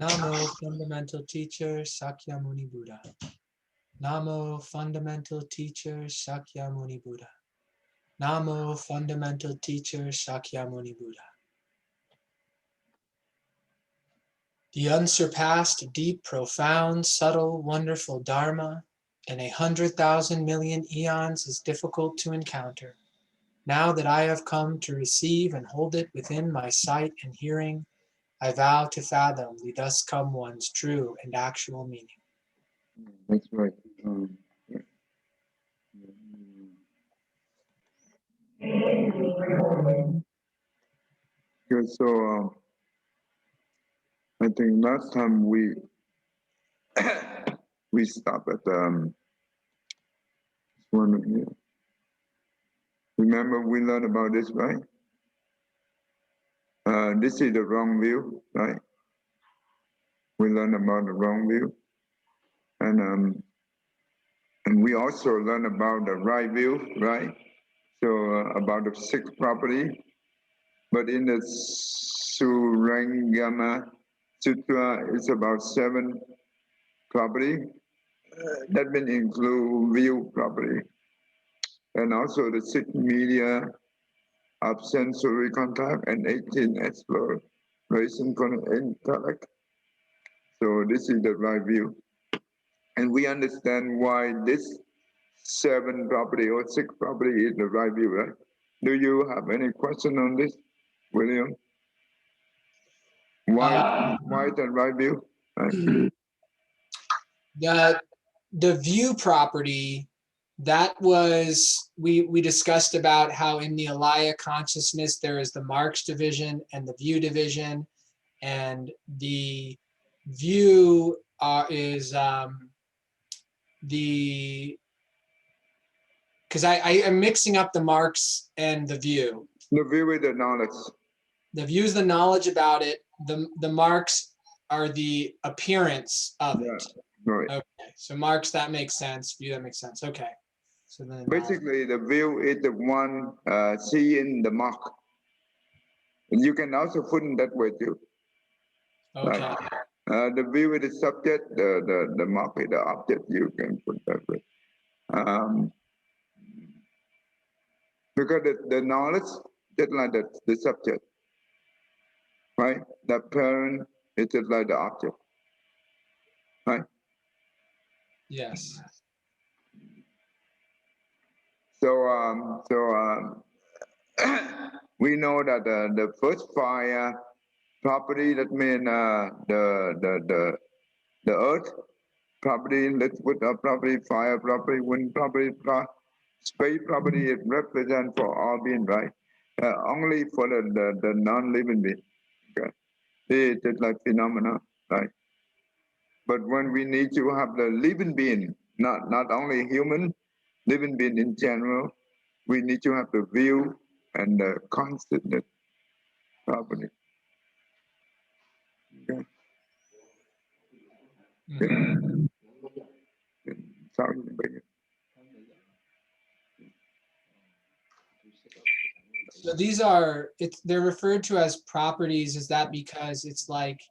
Namo fundamental teacher Sakyamuni Buddha. Namo fundamental teacher Sakyamuni Buddha. Namo fundamental teacher Sakyamuni Buddha. The unsurpassed, deep, profound, subtle, wonderful Dharma in 100,000 million eons is difficult to encounter. Now that I have come to receive and hold it within my sight and hearing, I vow to fathom the thus come one's true and actual meaning. That's right. Good. So I think last time we we stopped at one here. Remember we learned about this, right? This is the wrong view, right? We learned about the wrong view, and we also learned about the right view, right? So about the sixth property, but in the Surangama Sutra, it's about 7 property. That means include view property, and also the 6 media of sensory contact and 18 exploration intellect. So this is the right view. And we understand why this 7 property or 6 property is the right view, right? Do you have any question on this, William? Why the right view? Right. The view property, that was, we discussed about how in the Alaya consciousness there is the marks division and the view division, and the view is the, because I am mixing up the marks and the view. The view is the knowledge. The view is the knowledge about it. The marks are the appearance of it. Right. Okay, so marks, that makes sense. View, that makes sense. Okay. So then basically the view is the one seeing the mark. And you can also put it that way too. Okay. Like, the view is the subject, the mark is the object, you can put that way. Because the knowledge, just like the subject, right? The parent is just like the object, right? Yes. So, we know that the first fire property, that means the earth property, let's put a property, fire property, wind property, space property, it represents for all being, right? Only for the non-living being. Okay? It's just like phenomena, right? But when we need to have the living being, not only human, living being in general, we need to have the view and the consciousness property. Okay. Mm-hmm. Sorry. So these are, they're referred to as properties. Is that because it's like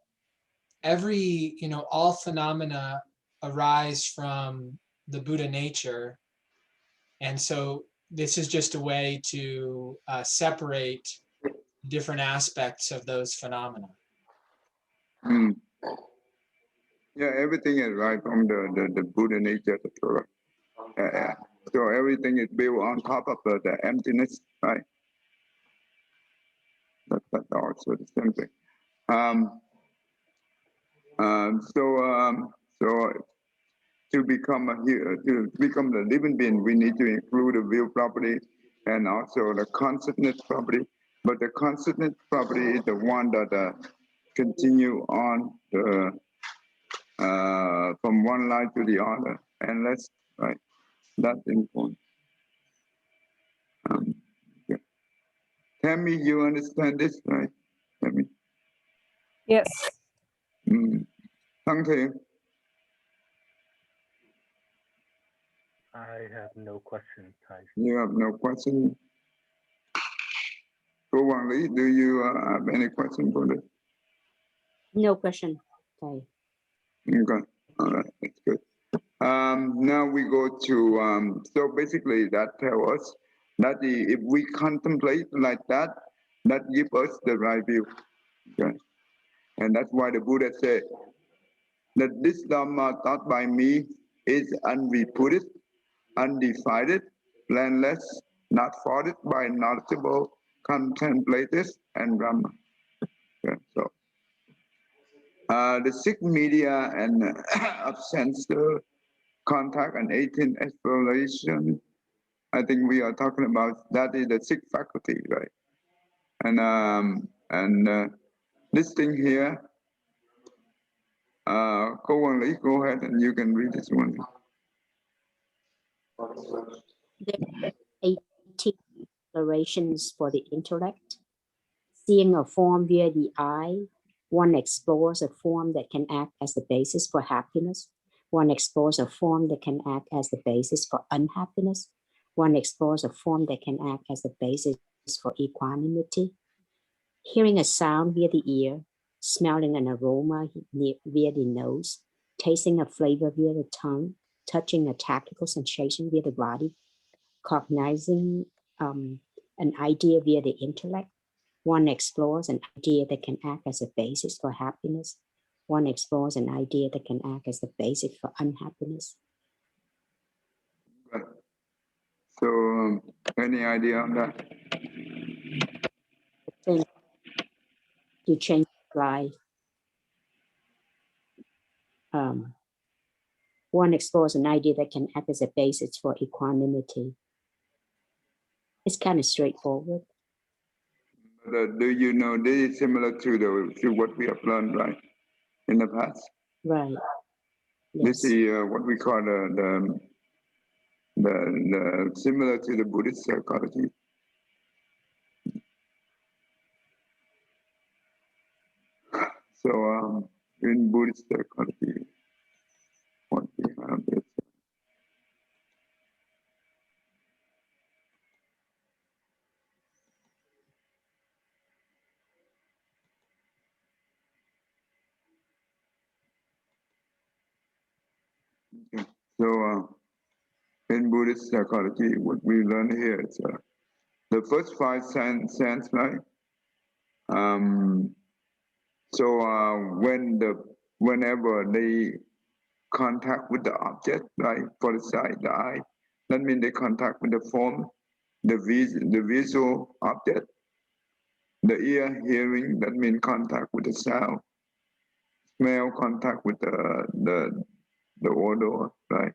every, all phenomena arise from the Buddha nature. And so this is just a way to separate different aspects of those phenomena. Mm. Yeah, everything is right from the Buddha nature. So everything is built on top of the emptiness, right? That's also the same thing. So to become the living being, we need to include the view property and also the consciousness property. But the consciousness property is the one that continue on the from one line to the other, and that's right. That's important. Yeah. Tammy, you understand this, right? Tammy. Yes. Thank you. I have no question, Thai. You have no question? Go Wang Li, do you have any question for this? No question, Okay. Okay. All right. That's good. Now we go to, so basically that tells us that if we contemplate like that, that gives us the right view. Okay. And that's why the Buddha said that this Dhamma taught by me is unreputed, undivided, landless, not faulted by knowledgeable contemplators and Brahma. Okay. So the sixth media and of sense contact and 18 exploration, I think we are talking about that is the sixth faculty, right? And this thing here, go on, Lee, go ahead and you can read this one. There are 18 explorations for the intellect. Seeing a form via the eye, one explores a form that can act as the basis for happiness. One explores a form that can act as the basis for unhappiness. One explores a form that can act as the basis for equanimity. Hearing a sound via the ear, smelling an aroma via the nose, tasting a flavor via the tongue, touching a tactile sensation via the body, cognizing an idea via the intellect. One explores an idea that can act as a basis for happiness. One explores an idea that can act as the basis for unhappiness. So, any idea on that? I think you change the slide. One explores an idea that can act as a basis for equanimity. It's kind of straightforward. Do you know this is similar to what we have learned, right, in the past? Right. Yes. This is what we call the similar to the Buddhist psychology. So in Buddhist psychology, what we have is okay. So in Buddhist psychology, what we learn here is the first five sense, right? So whenever they contact with the object, right, for the sight, the eye, that means they contact with the form, the visual object, the ear, hearing, that means contact with the sound, smell, contact with the odor, right,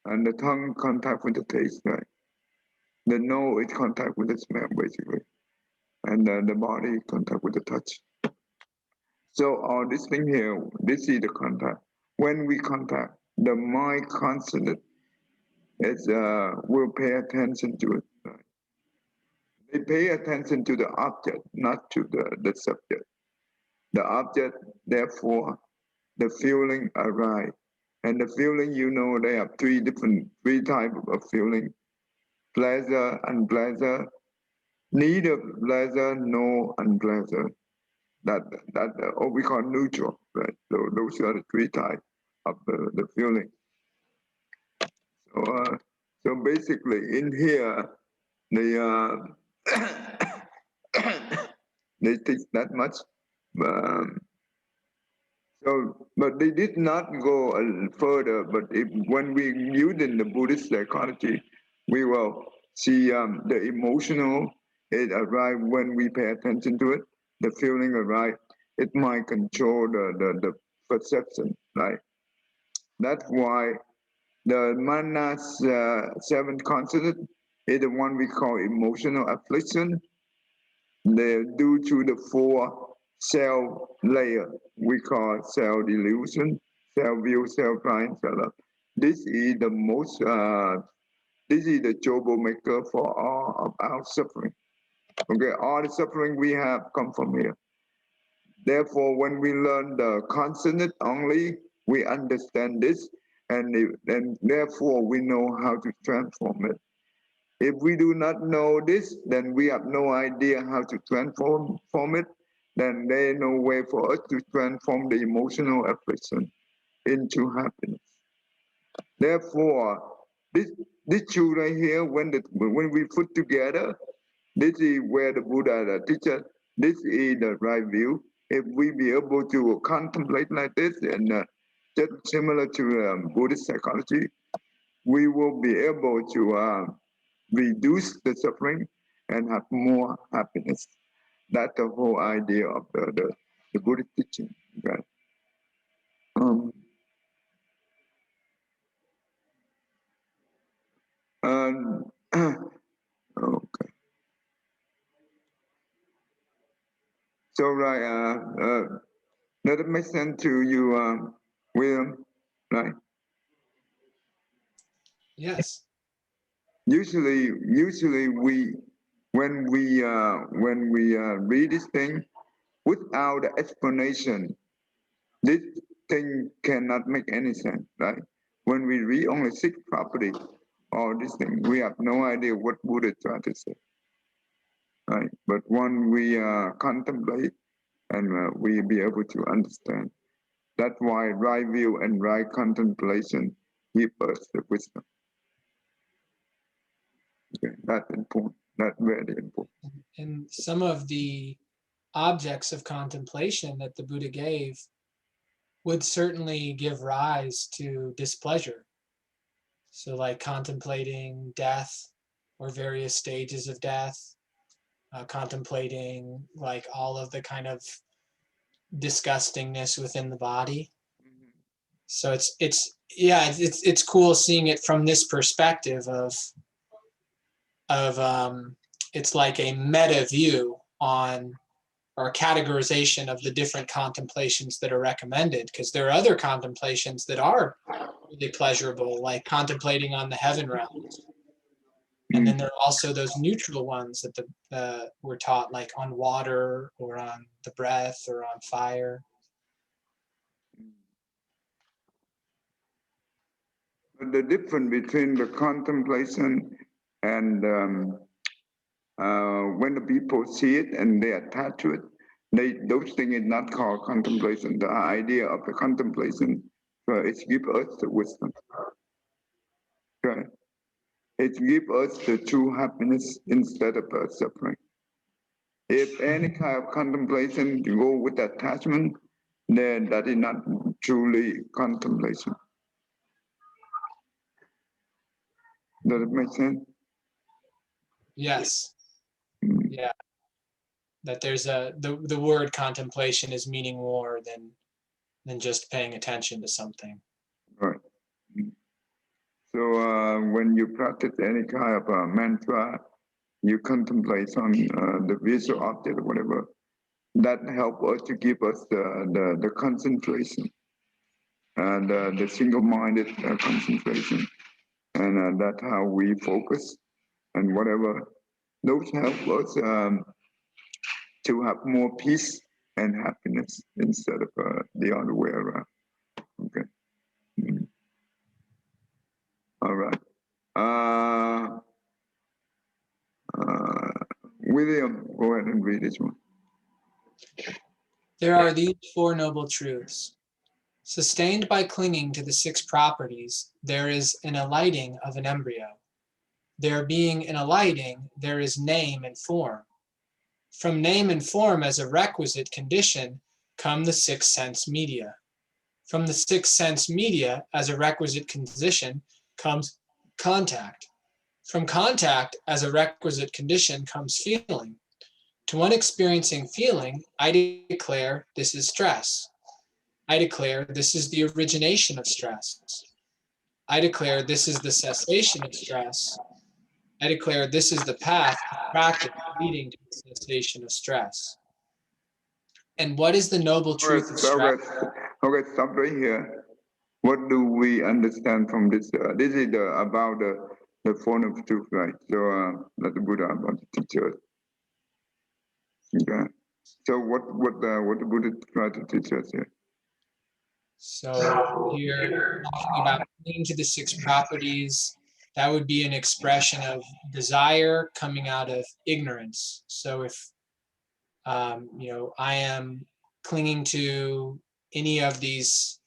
and the tongue contact with the taste, right. The nose is contact with the smell, basically, and the body contact with the touch. So all this thing here, this is the contact. When we contact, the mind constantly will pay attention to it. Right? They pay attention to the object, not to the subject. The object, therefore, the feeling arise. And the feeling, they have three types of feeling. Pleasure, unpleasure, neither pleasure nor unpleasure. That we call neutral, right? So those are the three types of the feeling. So basically, in here, they they teach that much. But they did not go further. But when we use in the Buddhist psychology, we will see the emotional. It arrives when we pay attention to it. The feeling arrives. It might control the perception, right? That's why the manas seventh concept is the one we call emotional affliction. They're due to the four cell layer we call cell delusion, cell view, cell prime, cell love. This is the most, this is the troublemaker for all of our suffering. Okay, all the suffering we have come from here. Therefore, when we learn the consonant only, we understand this, and therefore we know how to transform it. If we do not know this, then we have no idea how to transform it, then there is no way for us to transform the emotional affliction into happiness. Therefore, this truth right here, when we put together, this is where the Buddha teaches. This is the right view. If we be able to contemplate like this, and just similar to Buddhist psychology, we will be able to reduce the suffering and have more happiness. That's the whole idea of the Buddhist teaching. Okay. Um, okay. So right, does it make sense to you, William? Right. Yes. Usually when we read this thing without the explanation, this thing cannot make any sense, right? When we read only 6 properties or this thing, we have no idea what Buddha tried to say, right? But when we contemplate and we be able to understand, that's why right view and right contemplation give us the wisdom. Okay, that's important. That's very important. And some of the objects of contemplation that the Buddha gave would certainly give rise to displeasure. So like contemplating death or various stages of death, contemplating like all of the kind of disgustingness within the body. So it's cool seeing it from this perspective of it's like a meta view on or categorization of the different contemplations that are recommended, because there are other contemplations that are really pleasurable, like contemplating on the heaven realms. And then there are also those neutral ones that we're taught, like on water or on the breath or on fire. The difference between the contemplation and when the people see it and they attach to it, those things is not called contemplation. The idea of the contemplation it gives us the wisdom. Okay. It gives us the true happiness instead of suffering. If any kind of contemplation go with attachment, then that is not truly contemplation. Does it make sense? Yes. Yeah. That there's the word contemplation is meaning more than just paying attention to something. Right. So when you practice any kind of mantra, you contemplate on the visual object or whatever, that help us to give us the concentration and the single-minded concentration. And that's how we focus and whatever. Those help us to have more peace and happiness instead of the other way around. Okay. All right. William, go ahead and read this one. There are these 4 noble truths. Sustained by clinging to the 6 properties, there is an alighting of an embryo. There being an alighting, there is name and form. From name and form as a requisite condition come the 6 sense media. From the 6 sense media as a requisite condition comes contact. From contact as a requisite condition comes feeling. To one experiencing feeling, I declare this is stress. I declare this is the origination of stress. I declare this is the cessation of stress. I declare this is the path of practice leading to the cessation of stress. And what is the noble truth of stress? Okay, stop right here. What do we understand from this? This is about the form of truth, right? So that the Buddha about to teach us. Okay. So what the Buddha tried to teach us here? So here, talking about clinging to the 6 properties, that would be an expression of desire coming out of ignorance. So if I am clinging to any of these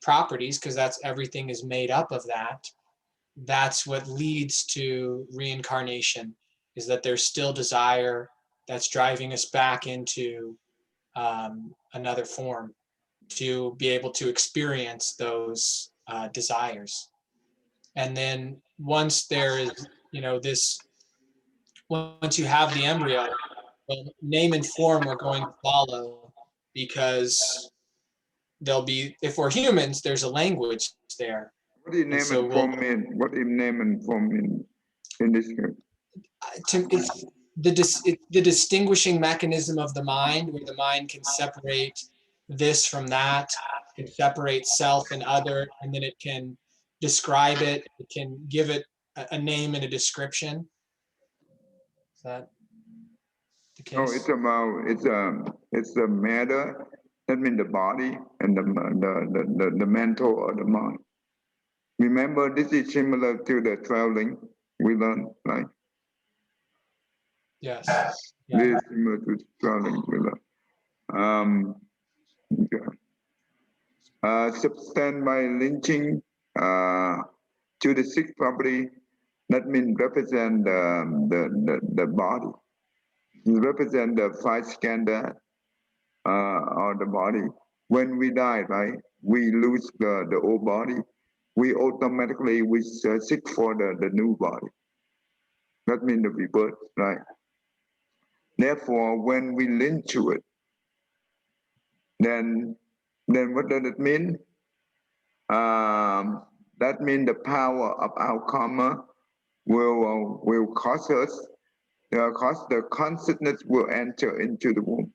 properties because that's everything is made up of that. That's what leads to reincarnation, is that there's still desire that's driving us back into another form to be able to experience those desires. And then once there is, this, once you have the embryo, well, name and form are going to follow because there'll be, if we're humans, there's a language there. What do you And name so and form mean? What do you name and form mean in this case? it's the distinguishing mechanism of the mind, where the mind can separate this from that, can separate self and other, and then it can describe it, it can give it a name and a description. Is that the Oh, case? it's the matter, that means the body and the mental or the mind. Remember, this is similar to the traveling we learned, right? Yes. This Yeah. is similar to traveling we learned. Okay. Substance by lynching to the sixth property, that means represent the body, represent the five skandha or the body. When we die, right, we lose the old body. We automatically seek for the new body. That means the rebirth, right? Therefore, when we link to it, then what does it mean? That means the power of our karma will cause us, cause the consciousness will enter into the womb.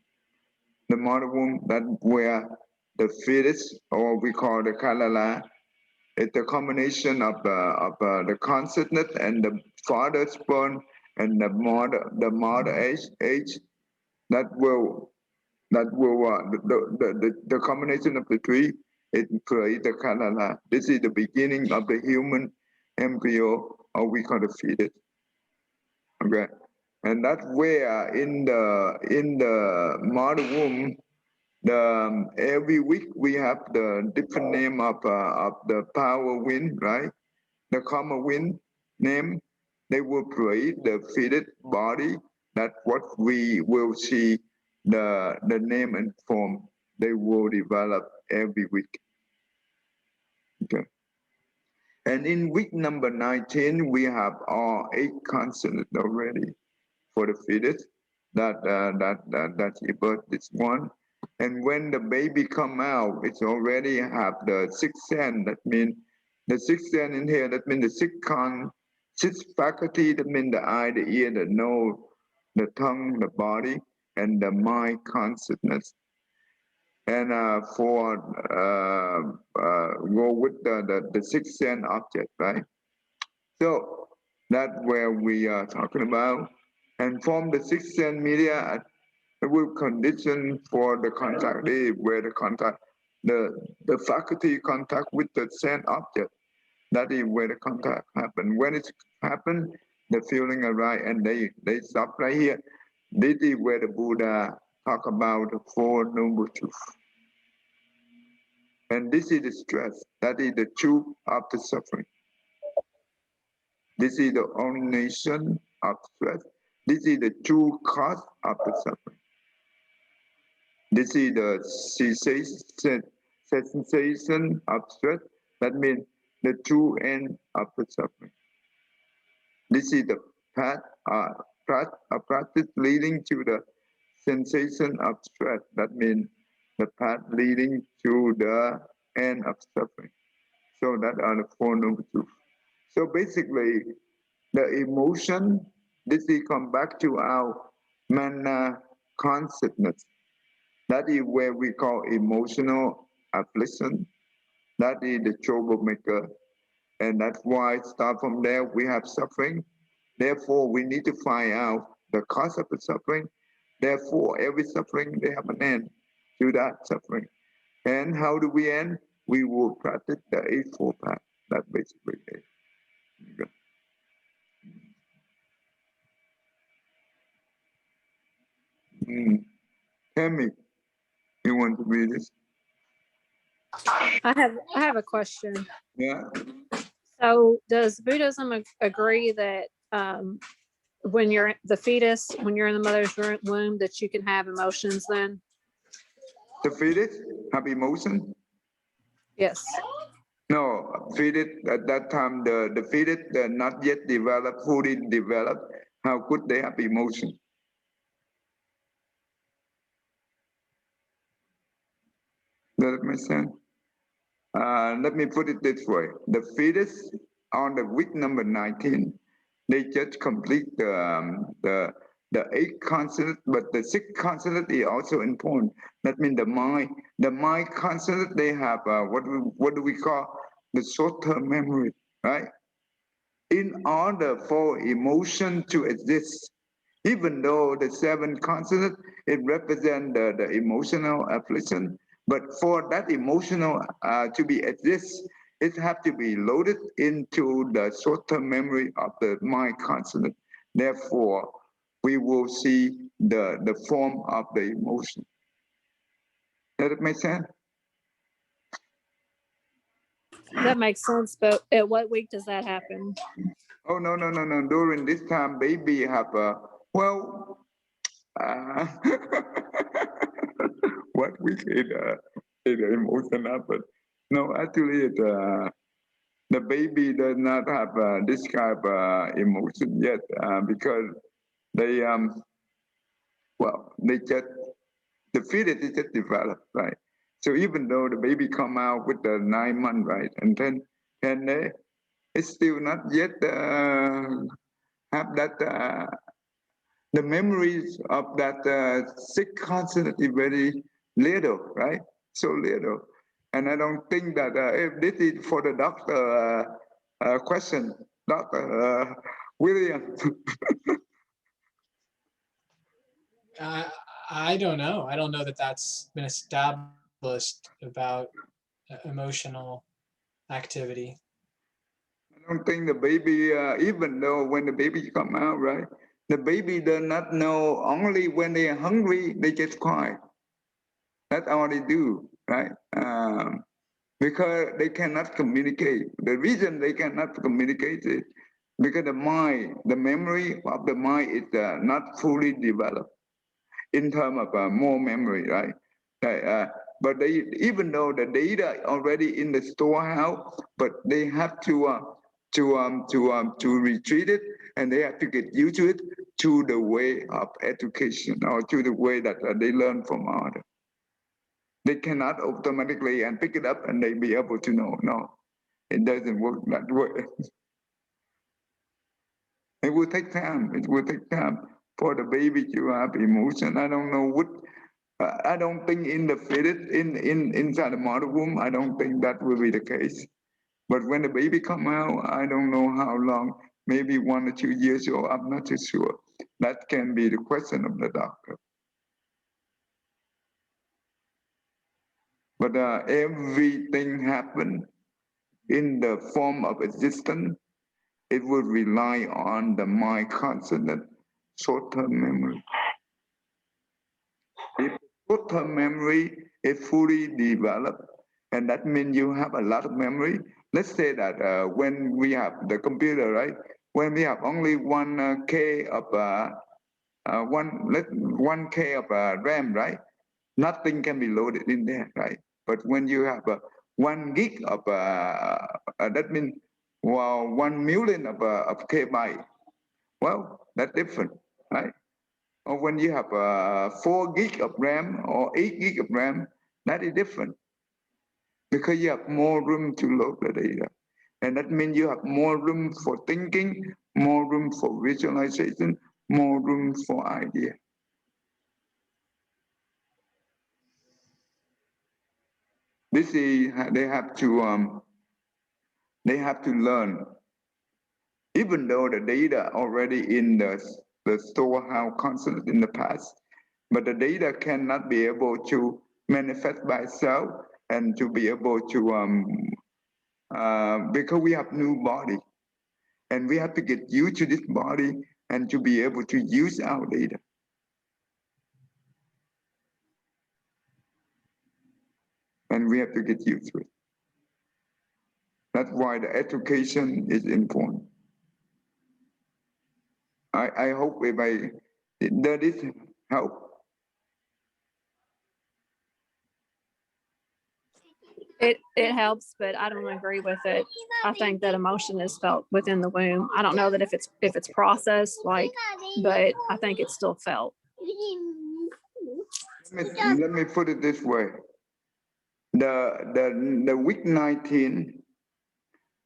The mother womb, that where the fetus, or we call the kalala, it's a combination of the consciousness and the father's sperm and the mother age that will the combination of the three, it creates the kalala. This is the beginning of the human embryo, or we call it fetus. Okay, and that's where in the mother womb, every week we have the different name of the power wind, right? The karma wind name. They will create the fitted body. That's what we will see the name and form. They will develop every week. Okay. And in week number 19, we have all 8 consonants already for the fetus. That's about this one. And when the baby come out, it's already have the 6th sense. That means the 6th sense in here. That means the 6 faculty. That means the eye, the ear, the nose, the tongue, the body, and the mind consciousness. And go with the 6th sense object, right? So that's where we are talking about. And from the 6th sense media, it will condition for the contact day, where the contact, the faculty contact with the sense object. That is where the contact happen. When it happen, the feeling arise and they stop right here. This is where the Buddha talk about the 4 noble truths. And this is the stress. That is the truth of the suffering. This is the origination of stress. This is the true cause of the suffering. This is the cessation of stress. That means the true end of the suffering. This is the path, practice leading to the sensation of stress. That means the path leading to the end of suffering. So that are the 4 noble truths. So basically, the emotion, this will come back to our mana consciousness. That is where we call emotional affliction. That is the troublemaker. And that's why start from there, we have suffering. Therefore, we need to find out the cause of the suffering. Therefore, every suffering, they have an end to that suffering. And how do we end? We will practice the Eightfold Path. That's basically it. Okay. Tell me, you want to read this? I have a question. Yeah. So does Buddhism agree that when you're the fetus, when you're in the mother's womb, that you can have emotions then? The fetus have emotion? Yes. No, fetus at that time, the fetus not yet developed, fully developed. How could they have emotion? Does that make sense? Let me put it this way. The fetus on the week number 19, they just complete the 8 consonant, but the 6 consonant is also important. That means the mind consonant, they have what do we call the short-term memory, right? In order for emotion to exist, even though the 7 consonant, it represents the emotional affliction, but for that emotional to be exist, it have to be loaded into the short-term memory of the mind consonant. Therefore, we will see the form of the emotion. Does it make sense? That makes sense, but at what week does that happen? Oh, no. During this time, baby have well, uh, what we say the emotion happen. No, actually, the baby does not have this kind of emotion yet because they well, they just the fetus is just developed, right? So even though the baby come out with the 9 months, right, and then they it's still not yet have that the memories of that sick constant is very little, right? So little. And I don't think that if this is for the doctor question, Dr. William. Uh, I don't know. I don't know that that's been established about emotional activity. I don't think the baby, even though when the baby come out, right? The baby does not know only when they are hungry, they just cry. That's all they do, right? Because they cannot communicate. The reason they cannot communicate is because the mind, the memory of the mind is not fully developed in terms of more memory, right? But they, even though the data already in the storehouse, but they have to retreat it, and they have to get used to it to the way of education or to the way that they learn from others. They cannot automatically and pick it up and they be able to know. No, it doesn't work that way. It will take time. It will take time for the baby to have emotion. I don't know what. I don't think in the fetus, inside the mother womb, I don't think that will be the case. But when the baby come out, I don't know how long. Maybe 1 or 2 years old. I'm not too sure. That can be the question of the doctor. But everything happened in the form of existence. It would rely on the mind constant short-term memory. If short-term memory is fully developed, and that means you have a lot of memory. Let's say that when we have the computer, right? When we have only 1K of 1K of RAM, right? Nothing can be loaded in there, right? But when you have 1 gig of that means 1 million of KB, well, that's different, right? Or when you have 4 gig of RAM or 8 gig of RAM, that is different because you have more room to load the data. And that means you have more room for thinking, more room for visualization, more room for idea. This is they have to learn, even though the data already in the storehouse constant in the past, but the data cannot be able to manifest by itself and to be able to because we have new body and we have to get used to this body and to be able to use our data. and we have to get used to it. That's why the education is important. I hope if does this help? It helps, but I don't agree with it. I think that emotion is felt within the womb. I don't know that if it's processed, like, but I think it's still felt. Let me put it this way. The week 19,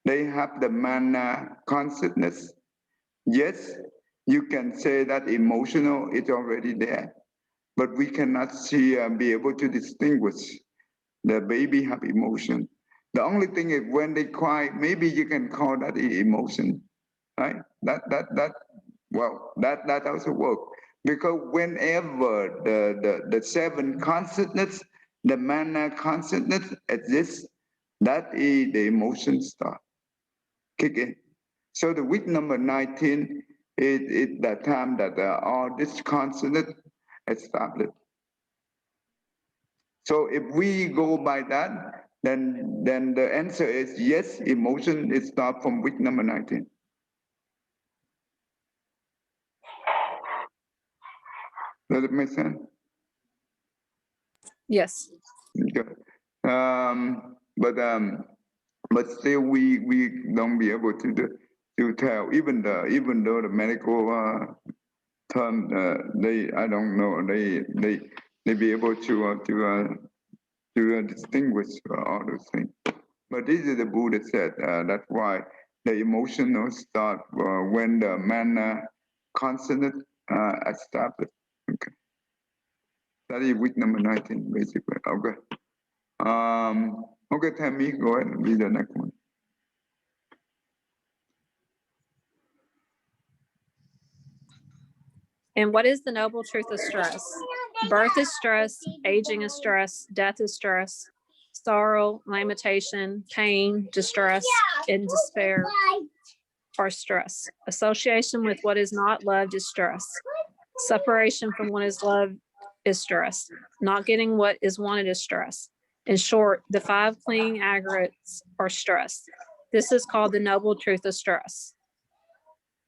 they have the mana consciousness. Yes, you can say that emotional is already there, but we cannot see and be able to distinguish the baby have emotion. The only thing is when they cry, maybe you can call that emotion, right? That also work. Because whenever the seven consciousness, the mana consciousness exists, that is the emotion start kick in. So the week number 19 is the time that all this consciousness established. So if we go by that, then the answer is yes, emotion is start from week number 19. Does it make sense? Yes. Good. But still we don't be able to tell, even though the medical term I don't know, they be able to distinguish all those things. But this is the Buddha said. That's why the emotional start when the mana consonant established. Okay. That is week number 19, basically. Okay. Okay, Tammy, go ahead and read the next one. And what is the noble truth of stress? Birth is stress, aging is stress, death is stress, sorrow, lamentation, pain, distress, and despair are stress. Association with what is not loved is stress. Separation from what is loved is stress. Not getting what is wanted is stress. In short, the 5 clinging aggregates are stress. This is called the noble truth of stress.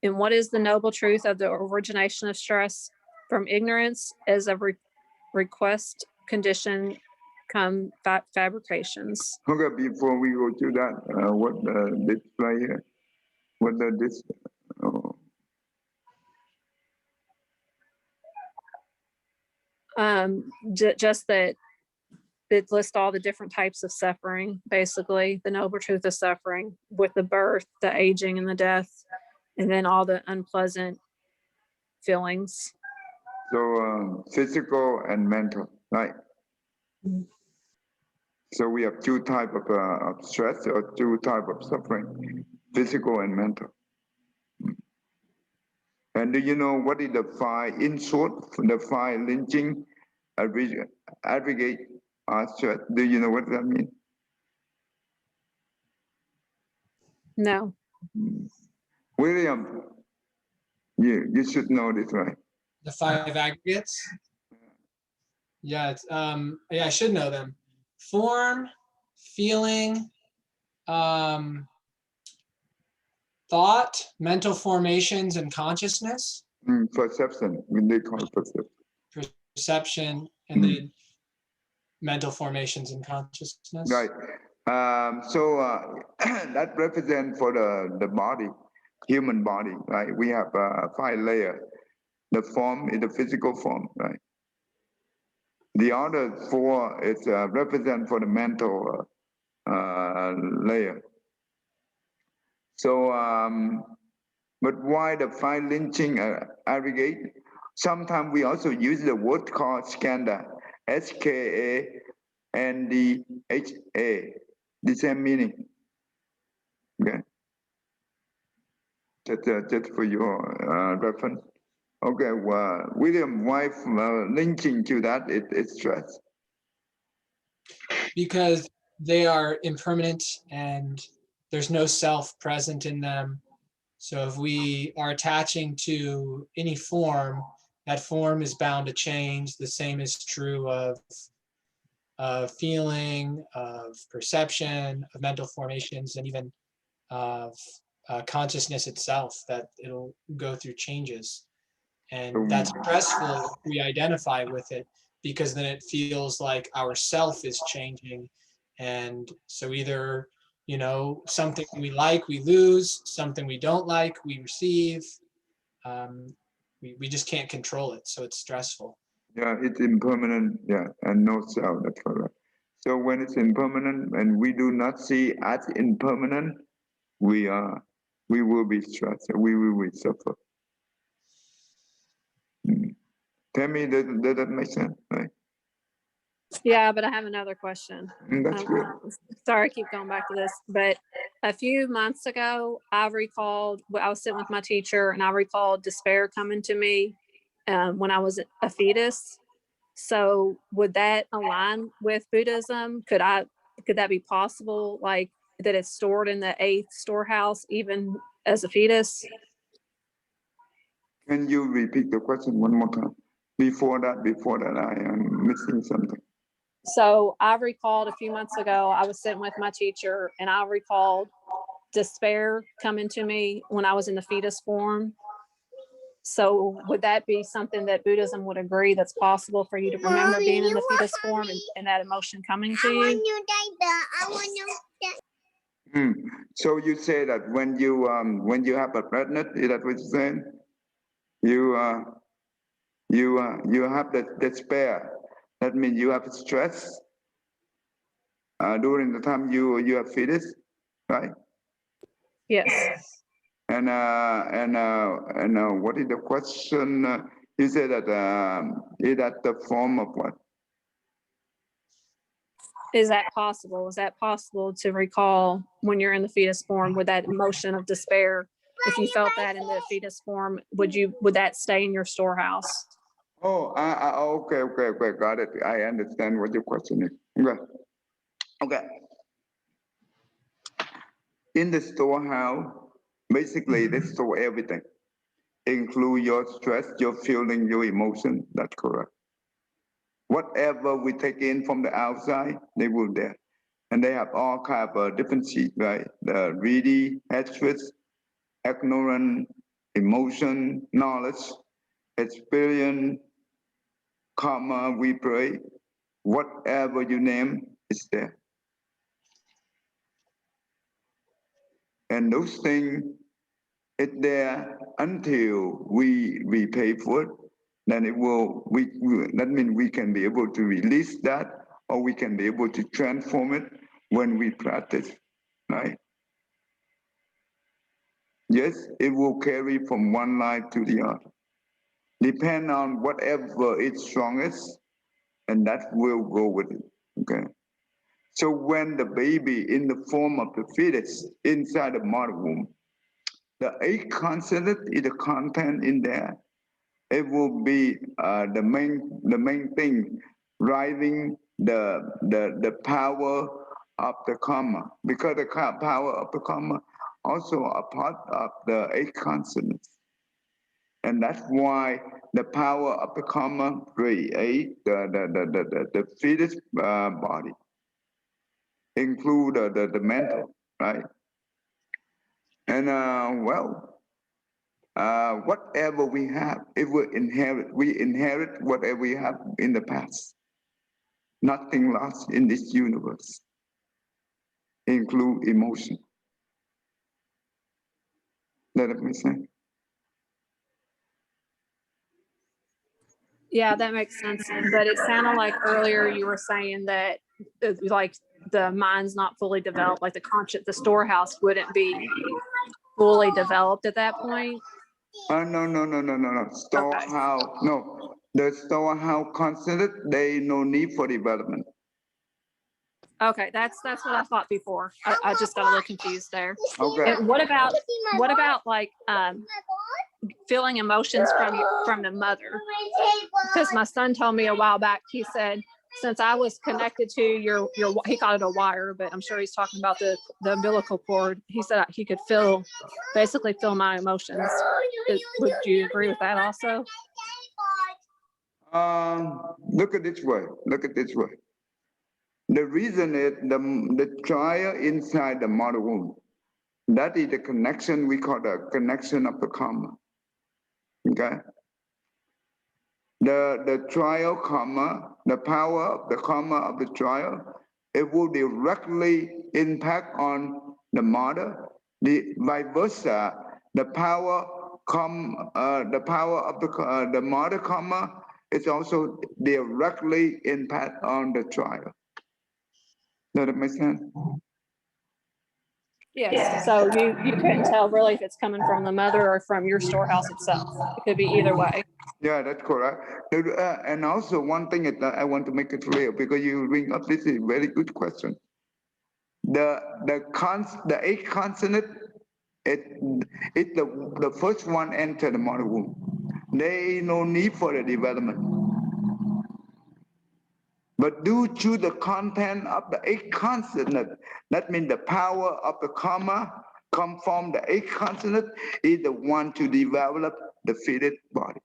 And what is the noble truth of the origination of stress? From ignorance as a request condition come fabrications. Okay, before we go to that, what this right here? What this? Oh. Just that it lists all the different types of suffering, basically the noble truth of suffering with the birth, the aging, and the death, and then all the unpleasant feelings. So physical and mental, right? Mm-hmm. So we have 2 types of stress or 2 types of suffering, physical and mental. And do you know what is the 5, in short, the 5 lynching aggregate stress? Do you know what that means? No. William, you should know this, right? The 5 aggregates. Yeah, it's yeah, I should know them. Form, feeling, thought, mental formations, and consciousness. Perception, when they call it perception. Perception, and then mental formations and consciousness. Right. So that represents for the body, human body, right? We have 5 layers. The form is the physical form, right? The other 4 is represent for the mental layer. So, but why the 5 lynching aggregate? Sometimes we also use the word called skanda, SKANDHA, the same meaning. Okay. Just for your reference. Okay, well, William, why linking to that it's stress? Because they are impermanent and there's no self present in them. So if we are attaching to any form, that form is bound to change. The same is true of of feeling, of perception, of mental formations, and even of consciousness itself, that it'll go through changes. And that's stressful if we identify with it, because then it feels like our self is changing. And so either, you know, something we like, we lose, something we don't like, we receive. We just can't control it. So it's stressful. Yeah, it's impermanent. Yeah, and no self. That's correct. So when it's impermanent and we do not see as impermanent, we will be stressed. We will suffer. Tell me, does that make sense? Right? Yeah, but I have another question. That's good. Sorry, I keep going back to this, but a few months ago, I recalled, I was sitting with my teacher and I recalled despair coming to me when I was a fetus. So would that align with Buddhism? Could that be possible? Like that it's stored in the 8th storehouse, even as a fetus? Can you repeat the question one more time? Before that, I am missing something. So I recalled a few months ago, I was sitting with my teacher and I recalled despair coming to me when I was in the fetus form. So would that be something that Buddhism would agree that's possible for you to remember being in the fetus form and that emotion coming to you? So you say that when you have a pregnant, is that what you're saying? You have the despair. That means you have stress during the time you have fetus, right? Yes. And what is the question? You said that is that the form of what? Is that possible? Is that possible to recall when you're in the fetus form with that emotion of despair? If you felt that in the fetus form, would that stay in your storehouse? Oh, okay, got it. I understand what your question is. Okay. In the storehouse, basically they store everything, include your stress, your feeling, your emotion. That's correct. Whatever we take in from the outside, they will there. And they have all kind of different sheets, right? The greedy, hatred, ignorant, emotion, knowledge, experience, karma, we pray, whatever you name is there. And those things, it's there until we pay for it, then it will, that means we can be able to release that, or we can be able to transform it when we practice, right? Yes, it will carry from one life to the other. Depend on whatever is strongest, and that will go with it, okay? So when the baby in the form of the fetus inside the mother womb, the 8 consonant is the content in there. It will be the main thing driving the power of the karma, because the power of the karma also a part of the 8 consonants. And that's why the power of the karma create the fetus body, include the mental, right? And whatever we have, it will inherit. We inherit whatever we have in the past. Nothing lost in this universe, include emotion. Let it make sense. Yeah, that makes sense. But it sounded like earlier you were saying that like the mind's not fully developed, like the storehouse wouldn't be fully developed at that point. No. Storehouse, okay. No. The storehouse considered they no need for development. Okay, that's what I thought before. I just got a little confused there. Okay. And what about like feeling emotions from the mother? Because my son told me a while back, he said, since I was connected to your he called it a wire, but I'm sure he's talking about the umbilical cord. He said he could basically feel my emotions. Would you agree with that also? Look at this way. The reason is the child inside the mother womb. That is the connection we call the connection of the karma. Okay. The trial karma, the power of the karma of the trial, it will directly impact on the mother. The vice versa, the power of the mother karma is also directly impact on the child. Does that make sense? Yes. So you couldn't tell really if it's coming from the mother or from your storehouse itself. It could be either way. Yeah, that's correct. And also one thing that I want to make it clear, because you bring up this is a very good question. The eighth consonant, it's the first one enter the mother womb. There is no need for the development. But due to the content of the eighth consonant, that means the power of the karma come from the eighth consonant is the one to develop the fitted body.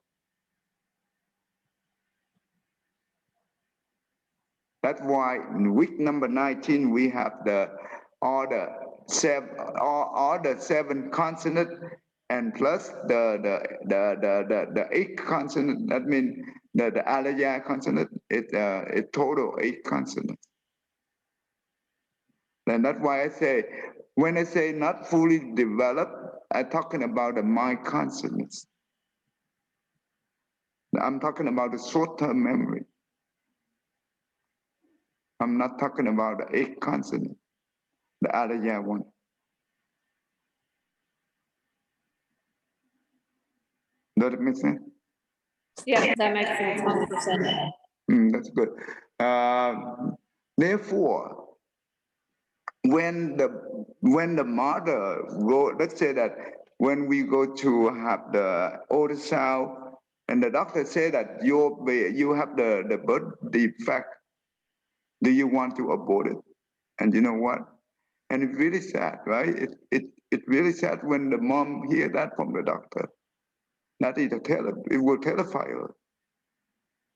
That's why in week number 19 we have all the seven consonant and plus the eighth consonant. That means the alaya consonant. It total 8 consonants. And that's why I say when I say not fully developed, I'm talking about the mind consonants. I'm talking about the short-term memory. I'm not talking about the 8 consonant, the alaya one. Does it make sense? Yeah, that makes sense. 100%. That's good. Therefore, when the mother go, let's say that when we go to have the ultrasound, and the doctor say that you have the birth defect, do you want to abort it? And you know what? And it's really sad, right? It's really sad when the mom hear that from the doctor. That is it will terrify her.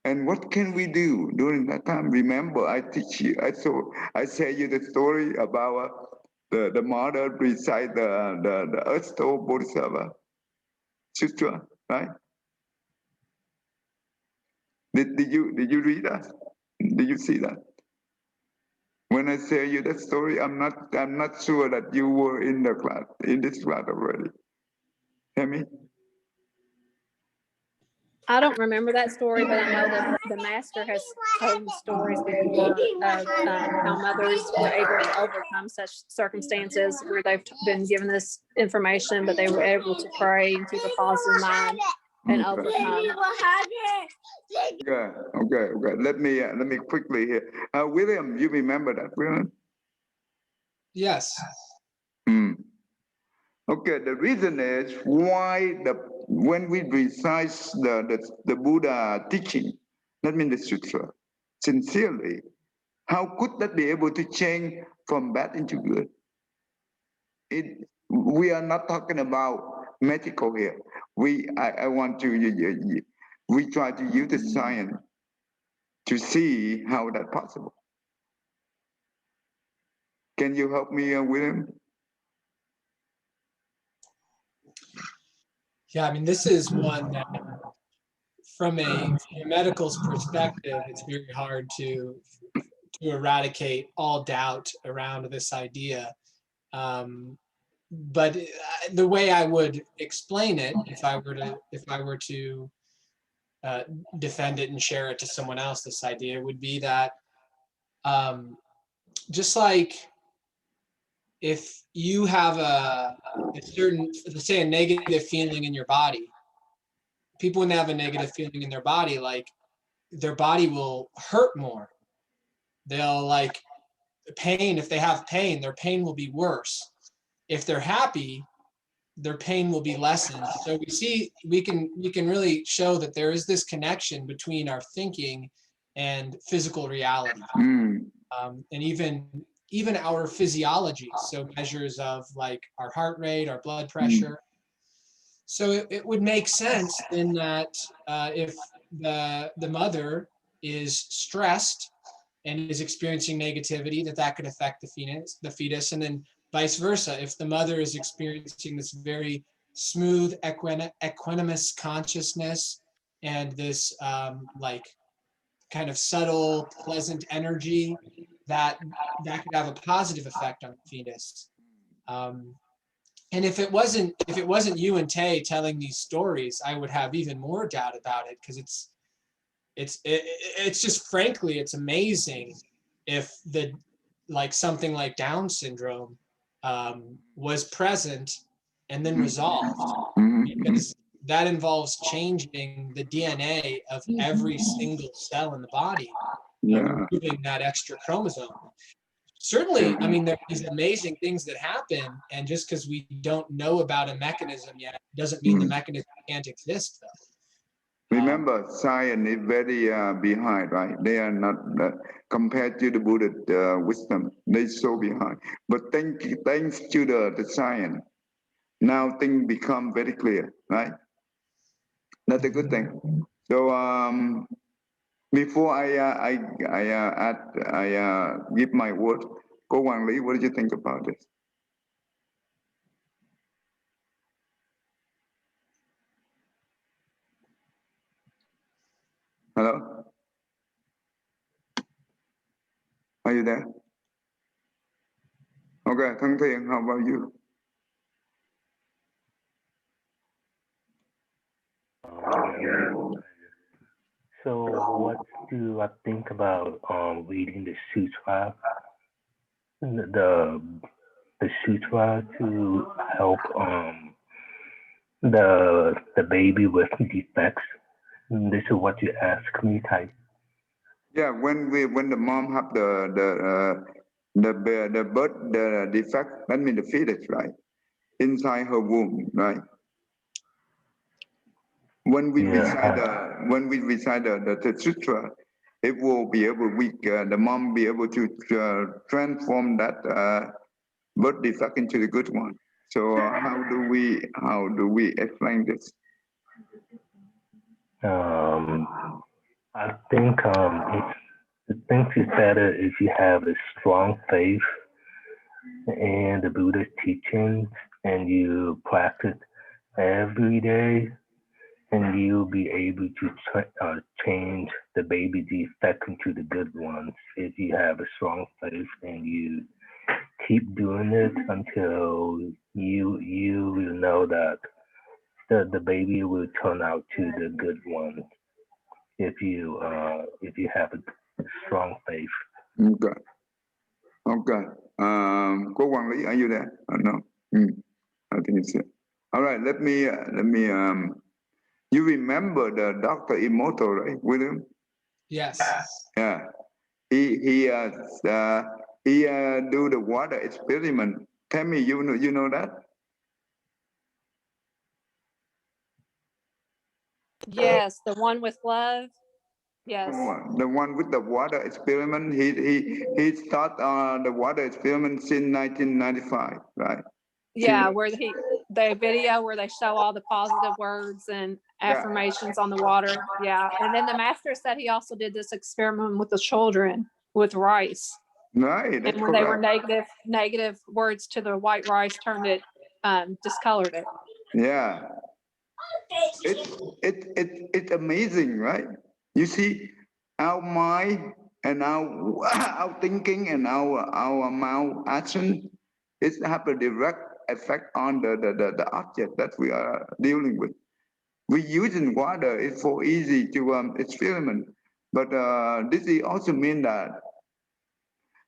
And what can we do during that time? Remember, I teach you. I say you the story about the mother beside the earth stove Bodhisattva sutra, right? Did you read that? Did you see that? When I say you that story, I'm not sure that you were in this class already. Hear me? I don't remember that story, but I know that the master has told stories before of how mothers were able to overcome such circumstances where they've been given this information, but they were able to pray and keep a positive mind and overcome. Okay. Let me quickly here. William, you remember that, William? Yes. Okay, the reason is why when we recite the Buddha teaching, that means the sutra, sincerely, how could that be able to change from bad into good? We are not talking about medical here. We try to use the science to see how that's possible. Can you help me, William? Yeah, I mean, this is one that from a medical's perspective, it's very hard to eradicate all doubt around this idea. But the way I would explain it, if I were to defend it and share it to someone else, this idea would be that just like if you have a certain, let's say, a negative feeling in your body, people when they have a negative feeling in their body, like their body will hurt more. They'll like pain. If they have pain, their pain will be worse. If they're happy, their pain will be lessened. So we can really show that there is this connection between our thinking and physical reality, and even our physiology. So measures of like our heart rate, our blood pressure. So it would make sense in that if the mother is stressed and is experiencing negativity, that could affect the fetus, and then vice versa. If the mother is experiencing this very smooth, equanimous consciousness and this like kind of subtle, pleasant energy, that could have a positive effect on the fetus. And if it wasn't you and Tay telling these stories, I would have even more doubt about it, because it's just, frankly, it's amazing if something like Down syndrome was present and then resolved, because that involves changing the DNA of every single cell in the body, removing that extra chromosome. Certainly, I mean, there are these amazing things that happen, and just because we don't know about a mechanism yet doesn't mean the mechanism can't exist, though. Remember, science is very behind, right? They are not compared to the Buddha wisdom. They're so behind. But thanks to the science, now things become very clear, right? That's a good thing. So before I give my word, Ko Wang Li, what did you think about this? Hello? Are you there? Okay, Thang Thiện, how about you? So what do I think about reading the sutra? The sutra to help the baby with defects. This is what you ask me, Ty. Yeah, when the mom have the defect, that means the fetus, right? Inside her womb, right? When we recite the sutra, it will be able, the mom be able to transform that birth defect into the good one. So how do we explain this? I think it's better if you have a strong faith in the Buddha's teachings and you practice every day, and you'll be able to change the baby defect into the good ones if you have a strong faith and you keep doing it until you will know that the baby will turn out to the good ones if you have a strong faith. Okay. Okay. Ko Wang Li, are you there? No. I think it's it. All right. Let me. You remember the Dr. Emoto, right, William? Yes. Yeah. He do the water experiment. Tell me, you know that? Yes, the one with love. Yes. The one with the water experiment. He started the water experiment since 1995, right? Yeah, where the video where they show all the positive words and affirmations on the water. Yeah. And then the master said he also did this experiment with the children with rice. Right. And when they were negative words to the white rice, turned it, discolored it. Yeah. It's amazing, right? You see, our mind and our thinking and our mouth action, it have a direct effect on the object that we are dealing with. We using water is for easy to experiment, but this also mean that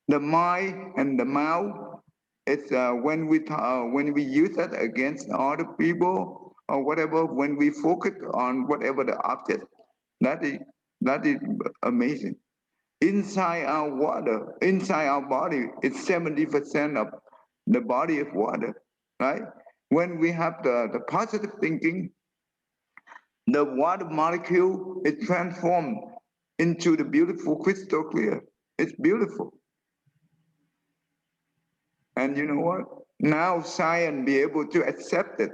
the mind and the mouth, it's when we use that against other people or whatever, when we focus on whatever the object, that is amazing. Inside our water, inside our body, it's 70% of the body is water, right? When we have the positive thinking, the water molecule is transformed into the beautiful crystal clear. It's beautiful. And you know what? Now science be able to accept it.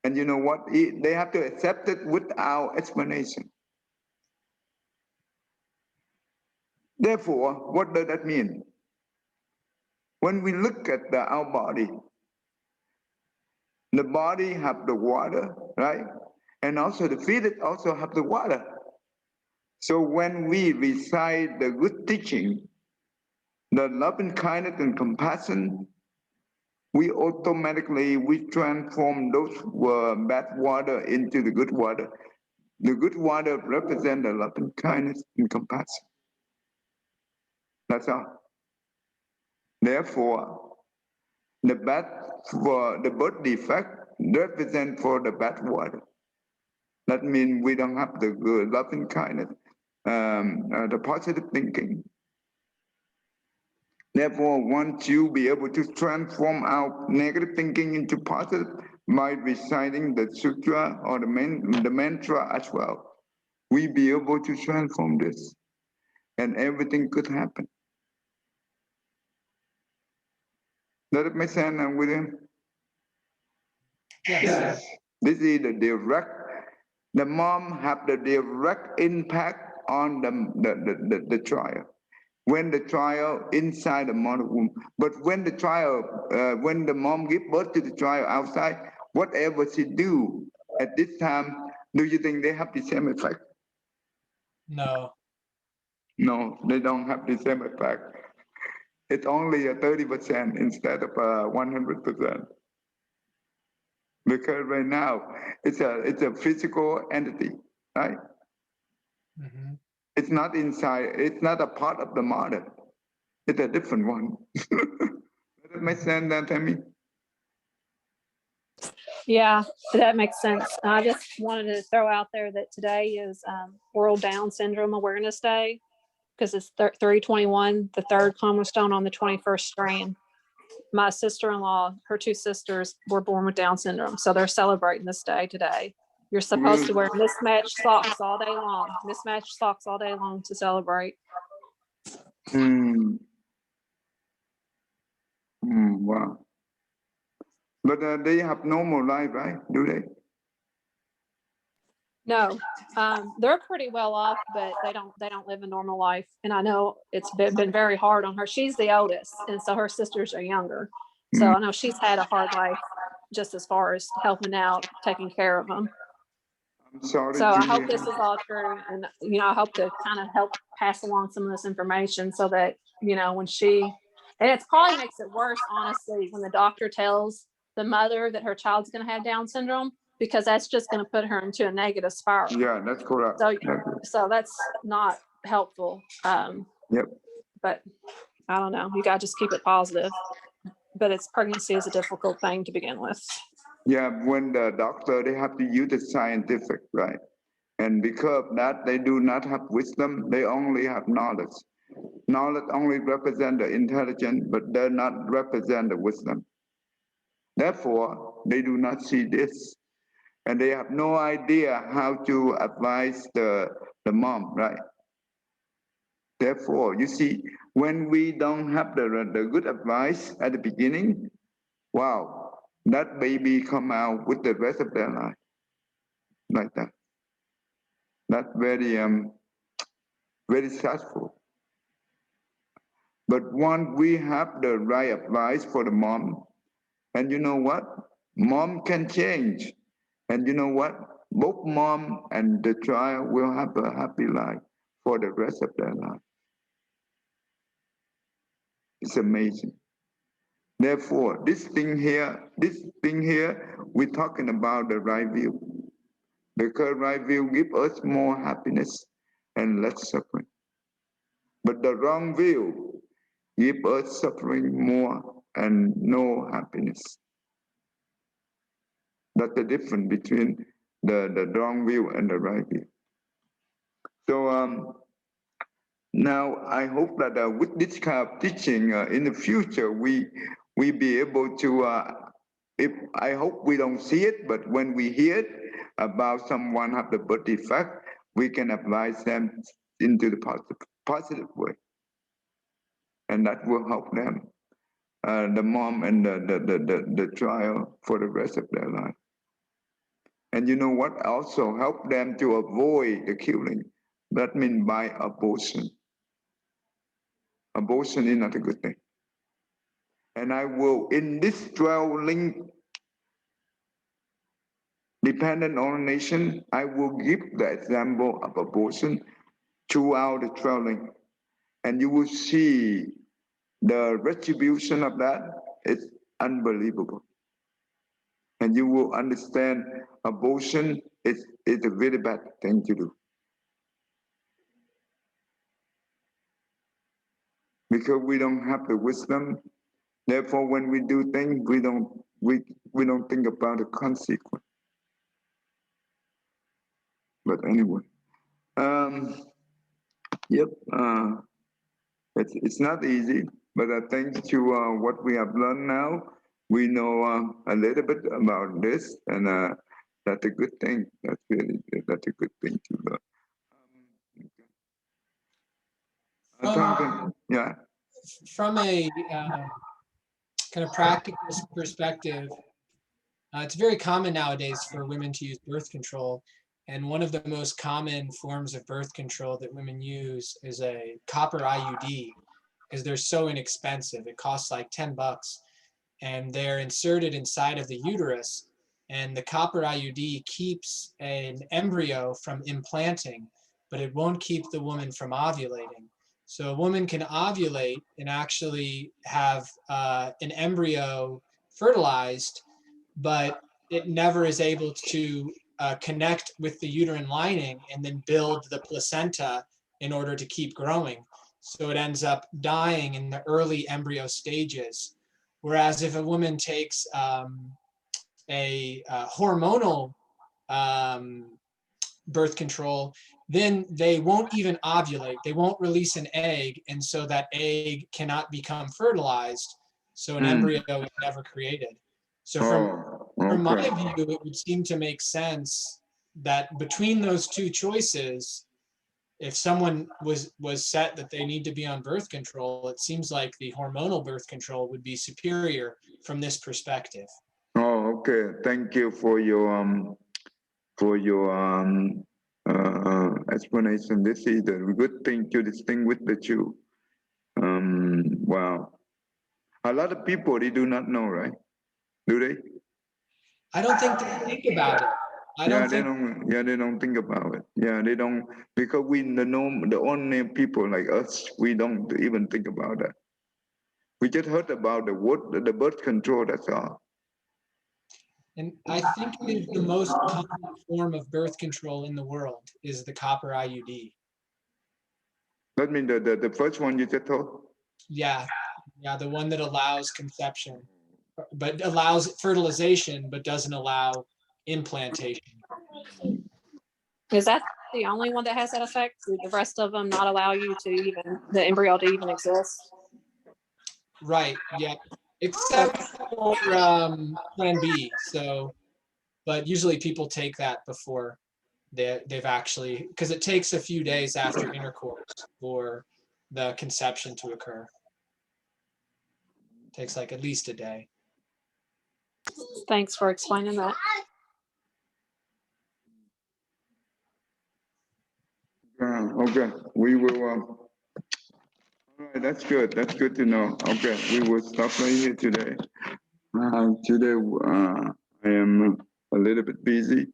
And you know what? They have to accept it without explanation. Therefore, what does that mean? When we look at our body, the body have the water, right? And also the feet also have the water. So when we recite the good teaching, the love and kindness and compassion, we automatically transform those bad water into the good water. The good water represents the love and kindness and compassion. That's all. Therefore, the bad for the birth defect represent for the bad water. That means we don't have the good love and kindness, the positive thinking. Therefore, once you be able to transform our negative thinking into positive by reciting the sutra or the mantra as well, we be able to transform this, and everything could happen. Does it make sense, William? Yes. This is the direct. The mom have the direct impact on the child. When the child inside the mother womb, but when the child, when the mom give birth to the child outside, whatever she do at this time, do you think they have the same effect? No. No, they don't have the same effect. It's only a 30% instead of 100%. Because right now it's a physical entity, right? Mm-hmm. It's not inside. It's not a part of the mother. It's a different one. Does that make sense, then, Tammy? Yeah, that makes sense. I just wanted to throw out there that today is World Down Syndrome Awareness Day, because it's 321, the third cornerstone on the 21st strand. My sister-in-law, her two sisters were born with Down syndrome, so they're celebrating this day today. You're supposed to wear mismatched socks all day long, mismatched socks all day long to celebrate. Wow. But they have normal life, right? Do they? No, they're pretty well off, but they don't live a normal life. And I know it's been very hard on her. She's the oldest, and so her sisters are younger. So I know she's had a hard life, just as far as helping out, taking care of them. I'm sorry. So I hope this is all true, and I hope to kind of help pass along some of this information so that when and it probably makes it worse, honestly, when the doctor tells the mother that her child's going to have Down syndrome, because that's just going to put her into a negative spiral. Yeah, that's correct. So that's not helpful. Yep. But I don't know. You got to just keep it positive. But pregnancy is a difficult thing to begin with. Yeah, when the doctor, they have to use the scientific, right? And because of that, they do not have wisdom. They only have knowledge. Knowledge only represents the intelligence, but does not represent the wisdom. Therefore, they do not see this. And they have no idea how to advise the mom, right? Therefore, you see, when we don't have the good advice at the beginning, wow, that baby come out with the rest of their life like that. That's very, very stressful. But once we have the right advice for the mom, and you know what? Mom can change. And you know what? Both mom and the child will have a happy life for the rest of their life. It's amazing. Therefore, this thing here, we're talking about the right view. Because right view gives us more happiness and less suffering. But the wrong view gives us suffering more and no happiness. That's the difference between the wrong view and the right view. So now I hope that with this kind of teaching in the future, we be able to, I hope we don't see it, but when we hear it about someone have the birth defect, we can advise them into the positive way. And that will help them, the mom and the child for the rest of their life. And you know what? Also help them to avoid the killing. That means by abortion. abortion is not a good thing. And I will, in this 12 link, dependent on nation, I will give the example of abortion throughout the 12 link. And you will see the retribution of that is unbelievable. And you will understand abortion is a very bad thing to do. Because we don't have the wisdom. Therefore, when we do things, we don't think about the consequence. But anyway, yep, it's not easy, but thanks to what we have learned now, we know a little bit about this, and that's a good thing. That's a good thing to learn. Yeah. From a kind of practical perspective, it's very common nowadays for women to use birth control. And one of the most common forms of birth control that women use is a copper IUD, because they're so inexpensive. It costs like 10 bucks, and they're inserted inside of the uterus. And the copper IUD keeps an embryo from implanting, but it won't keep the woman from ovulating. So a woman can ovulate and actually have an embryo fertilized, but it never is able to connect with the uterine lining and then build the placenta in order to keep growing. So it ends up dying in the early embryo stages. Whereas if a woman takes a hormonal birth control, then they won't even ovulate. They won't release an egg, and so that egg cannot become fertilized. So an embryo is never created. So from my view, it would seem to make sense that between those two choices, if someone was set that they need to be on birth control, it seems like the hormonal birth control would be superior from this perspective. Oh, okay. Thank you for your explanation. This is a good thing to distinguish the two. Wow. A lot of people, they do not know, right? Do they? I don't think they think about it. They don't think about it. Yeah, they don't, because the ordinary people like us, we don't even think about that. We just heard about the birth control, that's all. And I think it is the most common form of birth control in the world is the copper IUD. That means the first one you just told? Yeah, the one that allows conception, but allows fertilization, but doesn't allow implantation. Is that the only one that has that effect? Do the rest of them not allow you to the embryo to even exist? Right, yeah, except for Plan B. So, but usually people take that before they've actually, because it takes a few days after intercourse for the conception to occur. It takes like at least a day. Thanks for explaining that. Okay, we will. All right, that's good. That's good to know. Okay, we will stop right here today. Today, I am a little bit busy,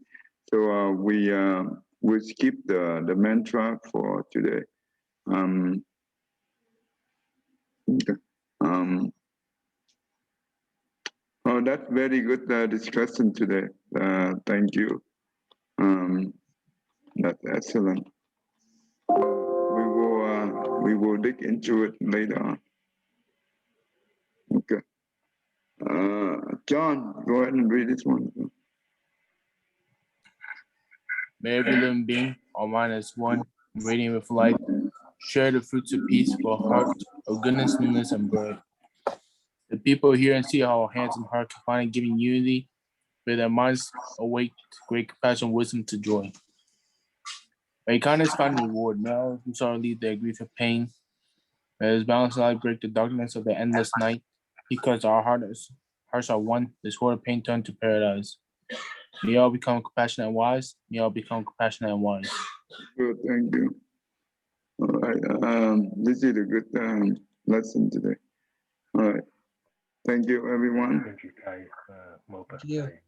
so we'll skip the mantra for today. Okay. Oh, that's very good discussion today. Thank you. That's excellent. We will dig into it later on. Okay. John, go ahead and read this one. May every living being, all mine as one, radiant with light, share the fruits of peace for heart of goodness, newness, and birth. The people hear and see how hands and heart can find giving unity, may their minds awake to great compassion, wisdom to joy. May kindness find reward, may all who sorrow leave their grief and pain. May his balanced light break the darkness of the endless night, because our hearts are one, this world of pain turned to paradise. May all become compassionate and wise. May all become compassionate and wise. Good, thank you. All right, this is a good lesson today. All right. Thank you, everyone. Thank you, Kai. Thank you.